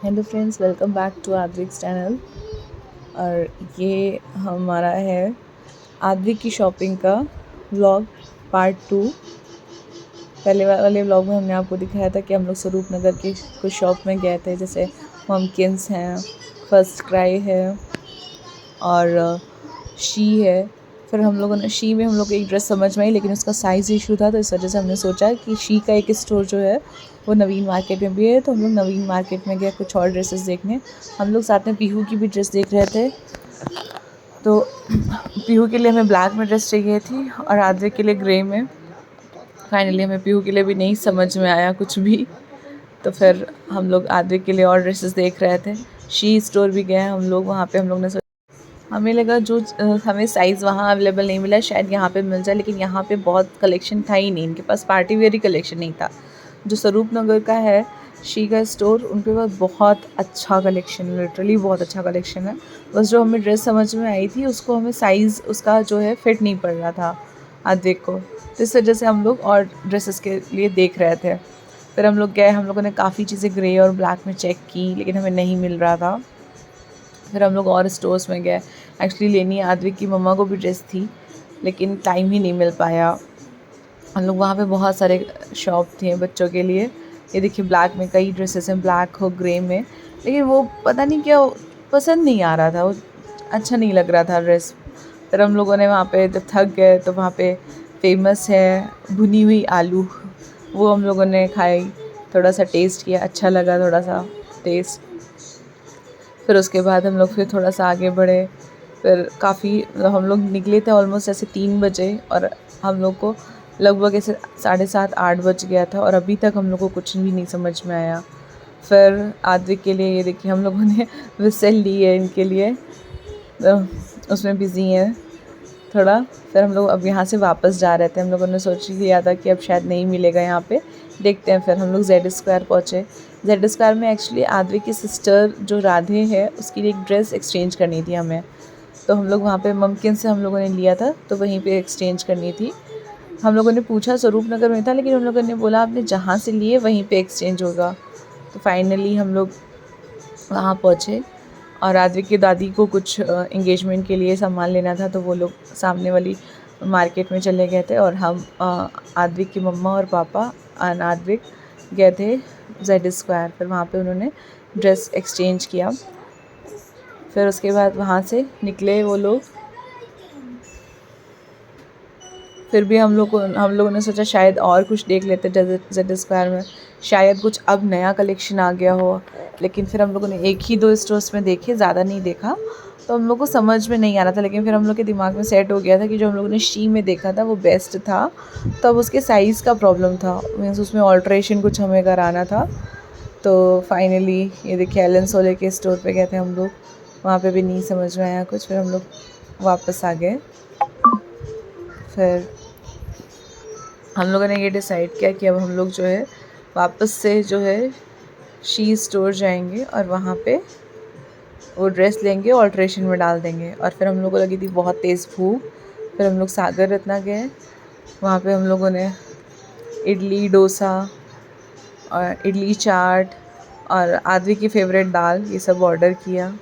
Hello friends, welcome back to Aadvik's channel. और ये हमारा है आद्विक की शॉपिंग का व्लॉग पार्ट 2। पहले वाले व्लॉग में हमने आपको दिखाया था कि हम लोग स्वरूप नगर की कुछ शॉप में गए थे, जैसे ममकिन्स हैं, फर्स्ट क्राई है और शी है। फिर हम लोगों ने शी में हम लोग को एक ड्रेस समझ में आई, लेकिन उसका साइज़ इशू था, तो इस वजह से हमने सोचा कि शी का एक स्टोर जो है वो नवीन मार्केट में भी है, तो हम लोग नवीन मार्केट में गए कुछ और ड्रेसेस देखने। हम लोग साथ में पीहू की भी ड्रेस देख रहे थे। तो पीहू के लिए हमें ब्लैक में ड्रेस चाहिए थी और आद्विक के लिए ग्रे में। फाइनली हमें पीहू के लिए भी नहीं समझ में आया कुछ भी, तो फिर हम लोग आद्विक के लिए और ड्रेसेस देख रहे थे। शी स्टोर भी गए हम लोग, वहाँ पे हम लोग ने हमें लगा जो हमें साइज़ वहाँ अवेलेबल नहीं मिला, शायद यहाँ पे मिल जाए, लेकिन यहाँ पे बहुत कलेक्शन था ही नहीं, इनके पास पार्टी वेयर ही कलेक्शन नहीं था। जो स्वरूप नगर का है शी का स्टोर, उनके पास बहुत अच्छा कलेक्शन, लिटरली बहुत अच्छा कलेक्शन है। बस जो हमें ड्रेस समझ में आई थी उसको हमें साइज़ उसका जो है फिट नहीं पड़ रहा था आद्विक को, तो इस वजह से हम लोग और ड्रेसेस के लिए देख रहे थे। फिर हम लोग गए, हम लोगों ने काफ़ी चीज़ें ग्रे और ब्लैक में चेक की, लेकिन हमें नहीं मिल रहा था। फिर हम लोग और स्टोर्स में गए। एक्चुअली लेनी आद्विक की मम्मा को भी ड्रेस थी, लेकिन टाइम ही नहीं मिल पाया। हम लोग वहाँ पे बहुत सारे शॉप थे बच्चों के लिए। ये देखिए ब्लैक में कई ड्रेसेस हैं, ब्लैक हो ग्रे में, लेकिन वो पता नहीं क्या पसंद नहीं आ रहा था, वो अच्छा नहीं लग रहा था ड्रेस। फिर हम लोगों ने वहाँ पे जब थक गए तो वहाँ पे फेमस है भुनी हुई आलू, वो हम लोगों ने खाई, थोड़ा सा टेस्ट किया, अच्छा लगा थोड़ा सा टेस्ट। फिर उसके बाद हम लोग फिर थोड़ा सा आगे बढ़े। फिर काफ़ी हम लोग निकले थे ऑलमोस्ट ऐसे 3 बजे, और हम लोग को लगभग ऐसे 7:30-8 बज गया था, और अभी तक हम लोग को कुछ भी नहीं समझ में आया। फिर आद्विक के लिए ये देखिए हम लोगों ने विसल ली है इनके लिए, तो उसमें बिज़ी हैं थोड़ा। फिर हम लोग अब यहाँ से वापस जा रहे थे, हम लोगों ने सोच लिया था कि अब शायद नहीं मिलेगा यहाँ पे, देखते हैं। फिर हम लोग जेड स्क्वायर पहुँचे। जेड स्क्वायर में एक्चुअली आद्विक की सिस्टर जो राधे है उसके लिए एक ड्रेस एक्सचेंज करनी थी हमें, तो हम लोग वहाँ पे ममकिन से हम लोगों ने लिया था, तो वहीं पे एक्सचेंज करनी थी। हम लोगों ने पूछा स्वरूप नगर में था, लेकिन हम लोगों ने बोला आपने जहाँ से लिए वहीं पे एक्सचेंज होगा। तो फाइनली हम लोग वहाँ पहुँचे, और आद्विक की दादी को कुछ इंगेजमेंट के लिए सामान लेना था, तो वो लोग सामने वाली मार्केट में चले गए थे, और हम आद्विक की मम्मा और पापा और आद्विक गए थे जेड स्क्वायर। फिर वहाँ पे उन्होंने ड्रेस एक्सचेंज किया। फिर उसके बाद वहाँ से निकले वो लोग। फिर भी हम लोगों ने सोचा शायद और कुछ देख लेते जेड स्क्वायर में, शायद कुछ अब नया कलेक्शन आ गया हो। लेकिन फिर हम लोगों ने एक ही 2 स्टोर्स में देखे, ज़्यादा नहीं देखा, तो हम लोग को समझ में नहीं आ रहा था। लेकिन फिर हम लोग के दिमाग में सेट हो गया था कि जो हम लोगों ने शी में देखा था वो बेस्ट था, तो अब उसके साइज़ का प्रॉब्लम था, मीन्स उसमें ऑल्ट्रेशन कुछ हमें कराना था। तो फाइनली ये देखिए एलन सोले के स्टोर पे गए थे हम लोग, वहाँ पे भी नहीं समझ में आया कुछ, फिर हम लोग वापस आ गए। फिर हम लोगों ने ये डिसाइड किया कि अब हम लोग जो है वापस से जो है शी स्टोर जाएंगे, और वहाँ पे वो ड्रेस लेंगे, ऑल्ट्रेशन में डाल देंगे। और फिर हम लोग को लगी थी बहुत तेज़ भूख। फिर हम लोग सागर रत्ना गए, वहाँ पे हम लोगों ने इडली डोसा और इडली चाट और आद्विक की फेवरेट दाल ये सब ऑर्डर किया।